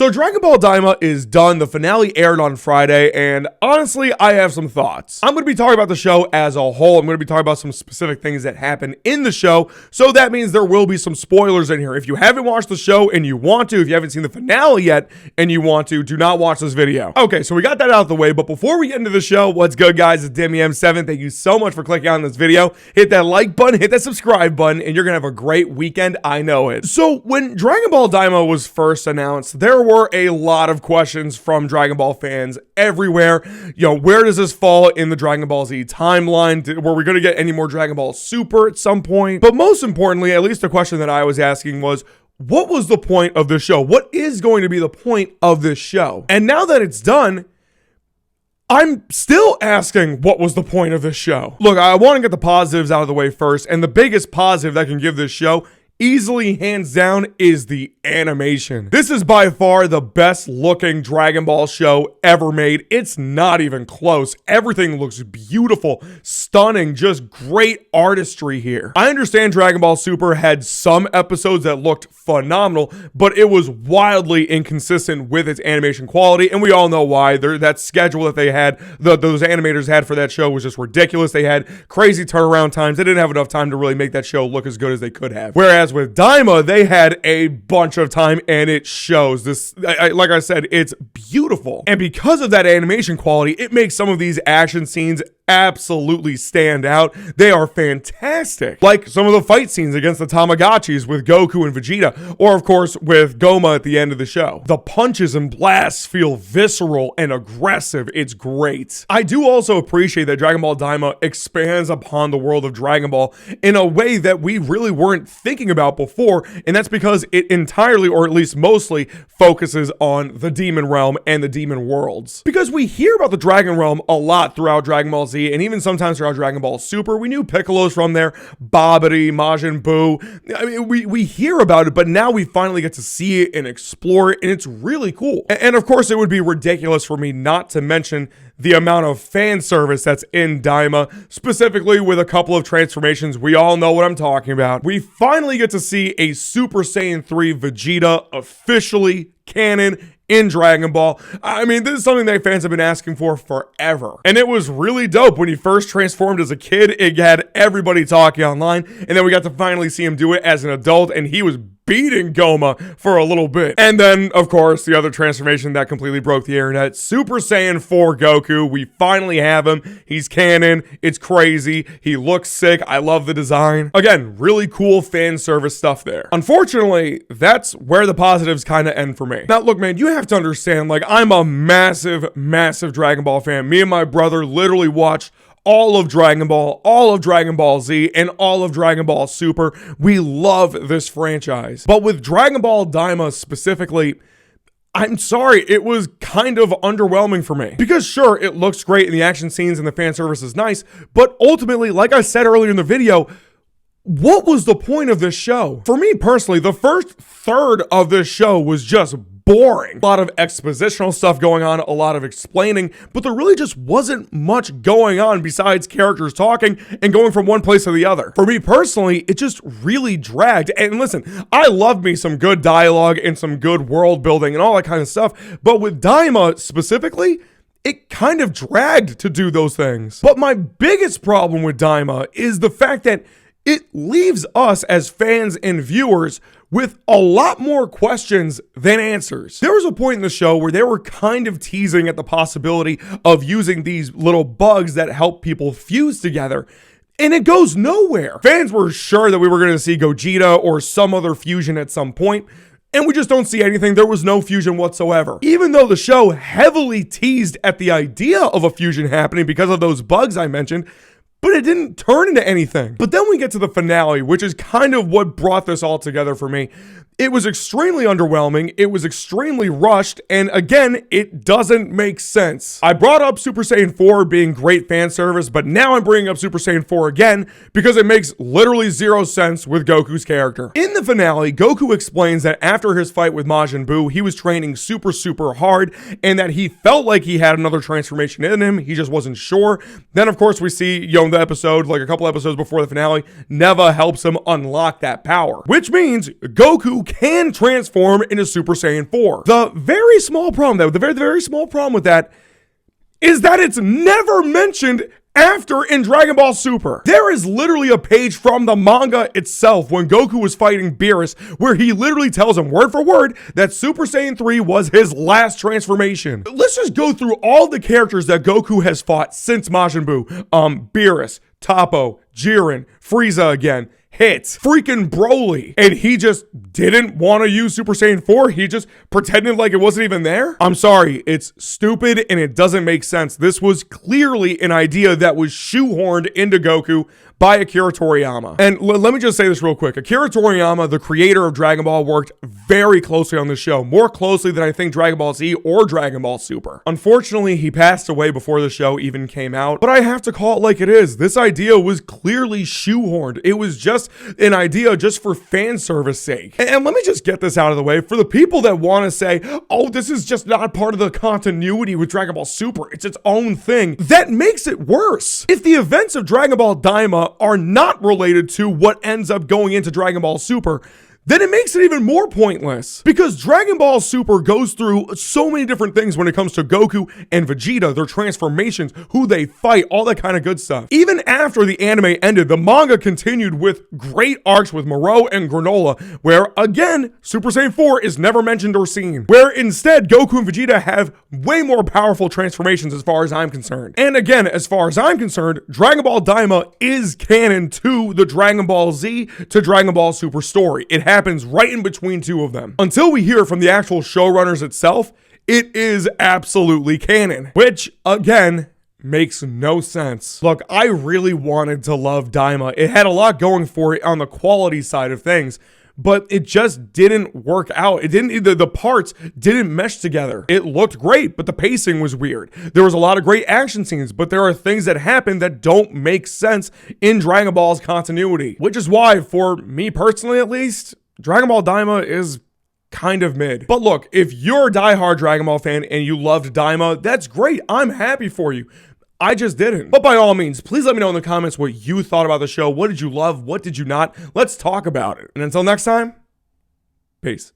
So Dragon Ball Daima is done. The finale aired on Friday, and honestly, I have some thoughts. I'm going to be talking about the show as a whole. I'm going to be talking about some specific things that happen in the show, so that means there will be some spoilers in here. If you haven't watched the show and you want to, if you haven't seen the finale yet and you want to, do not watch this video. Okay, so we got that out of the way, but before we get into the show, what's good, guys? It's Daima7. Thank you so much for clicking on this video. Hit that like button, hit that subscribe button, and you're going to have a great weekend. I know it. So when Dragon Ball Daima was first announced, there were a lot of questions from Dragon Ball fans everywhere. Where does this fall in the Dragon Ball Z timeline? Were we going to get any more Dragon Ball Super at some point? But most importantly, at least the question that I was asking was, what was the point of this show? What is going to be the point of this show? And now that it's done, I'm still asking what was the point of this show. Look, I want to get the positives out of the way first, and the biggest positive that can give this show, easily hands down, is the animation. This is by far the best looking Dragon Ball show ever made. It's not even close. Everything looks beautiful, stunning, just great artistry here. I understand Dragon Ball Super had some episodes that looked phenomenal, but it was wildly inconsistent with its animation quality, and we all know why. That schedule that they had, those animators had for that show was just ridiculous. They had crazy turnaround times. They didn't have enough time to really make that show look as good as they could have. Whereas with Daima, they had a bunch of time, and it shows. Like I said, it's beautiful. And because of that animation quality, it makes some of these action scenes absolutely stand out. They are fantastic. Like some of the fight scenes against the Tamagotchis with Goku and Vegeta, or of course with Goma at the end of the show. The punches and blasts feel visceral and aggressive. It's great. I do also appreciate that Dragon Ball Daima expands upon the world of Dragon Ball in a way that we really weren't thinking about before, and that's because it entirely, or at least mostly, focuses on the demon realm and the demon worlds. Because we hear about the Dragon Realm a lot throughout Dragon Ball Z, and even sometimes throughout Dragon Ball Super. We knew Piccolo's from there, Babidi, Majin Buu. I mean, we hear about it, but now we finally get to see it and explore it, and it's really cool. And of course, it would be ridiculous for me not to mention the amount of fan service that's in Daima, specifically with a couple of transformations. We all know what I'm talking about. We finally get to see a Super Saiyan 3 Vegeta officially canon in Dragon Ball. I mean, this is something that fans have been asking for forever. And it was really dope when he first transformed as a kid. It had everybody talking online, and then we got to finally see him do it as an adult, and he was beating Goma for a little bit. And then, of course, the other transformation that completely broke the internet, Super Saiyan 4 Goku. We finally have him. He's canon. It's crazy. He looks sick. I love the design. Again, really cool fan service stuff there. Unfortunately, that's where the positives kind of end for me. Now, look, man, you have to understand, like, I'm a massive, massive Dragon Ball fan. Me and my brother literally watched all of Dragon Ball, all of Dragon Ball Z, and all of Dragon Ball Super. We love this franchise. But with Dragon Ball Daima specifically, I'm sorry, it was kind of underwhelming for me. Because sure, it looks great in the action scenes and the fan service is nice, but ultimately, like I said earlier in the video, what was the point of this show? For me personally, the first third of this show was just boring. A lot of expositional stuff going on, a lot of explaining, but there really just wasn't much going on besides characters talking and going from one place to the other. For me personally, it just really dragged. And listen, I love me some good dialogue and some good world building and all that kind of stuff, but with Daima specifically, it kind of dragged to do those things. But my biggest problem with Daima is the fact that it leaves us as fans and viewers with a lot more questions than answers. There was a point in the show where they were kind of teasing at the possibility of using these little bugs that help people fuse together, and it goes nowhere. Fans were sure that we were going to see Gogeta or some other fusion at some point, and we just don't see anything. There was no fusion whatsoever. Even though the show heavily teased at the idea of a fusion happening because of those bugs I mentioned, but it didn't turn into anything. But then we get to the finale, which is kind of what brought this all together for me. It was extremely underwhelming, it was extremely rushed, and again, it doesn't make sense. I brought up Super Saiyan 4 being great fan service, but now I'm bringing up Super Saiyan 4 again because it makes literally zero sense with Goku's character. In the finale, Goku explains that after his fight with Majin Buu, he was training super hard, and that he felt like he had another transformation in him, he just wasn't sure. Then of course we see, the episode, like a couple episodes before the finale, never helps him unlock that power. Which means Goku can transform into Super Saiyan 4. The very small problem, though, the very small problem with that is that it's never mentioned after in Dragon Ball Super. There is literally a page from the manga itself when Goku was fighting Beerus where he literally tells him word for word that Super Saiyan 3 was his last transformation. Let's just go through all the characters that Goku has fought since Majin Buu. Beerus, Toppo, Jiren, Frieza again, hits freaking Broly, and he just didn't want to use Super Saiyan 4. He just pretended like it wasn't even there. I'm sorry, it's stupid and it doesn't make sense. This was clearly an idea that was shoehorned into Goku by Akira Toriyama. And let me just say this real quick. Akira Toriyama, the creator of Dragon Ball, worked very closely on this show, more closely than I think Dragon Ball Z or Dragon Ball Super. Unfortunately, he passed away before the show even came out, but I have to call it like it is. This idea was clearly shoehorned. It was just an idea just for fan service sake. And let me just get this out of the way. For the people that want to say, oh, this is just not part of the continuity with Dragon Ball Super, it's its own thing, that makes it worse. If the events of Dragon Ball Daima are not related to what ends up going into Dragon Ball Super, then it makes it even more pointless. Because Dragon Ball Super goes through so many different things when it comes to Goku and Vegeta, their transformations, who they fight, all that kind of good stuff. Even after the anime ended, the manga continued with great arcs with Moreau and Granola, where again, Super Saiyan 4 is never mentioned or seen. Where instead, Goku and Vegeta have way more powerful transformations as far as I'm concerned. And again, as far as I'm concerned, Dragon Ball Daima is canon to the Dragon Ball Z to Dragon Ball Super story. It happens right in between two of them. Until we hear from the actual showrunners itself, it is absolutely canon, which again makes no sense. Look, I really wanted to love Daima. It had a lot going for it on the quality side of things, but it just didn't work out. It didn't, the parts didn't mesh together. It looked great, but the pacing was weird. There was a lot of great action scenes, but there are things that happen that don't make sense in Dragon Ball's continuity, which is why, for me personally at least, Dragon Ball Daima is kind of mid. But look, if you're a diehard Dragon Ball fan and you loved Daima, that's great. I'm happy for you. I just didn't. But by all means, please let me know in the comments what you thought about the show. What did you love? What did you not? Let's talk about it. And until next time, peace.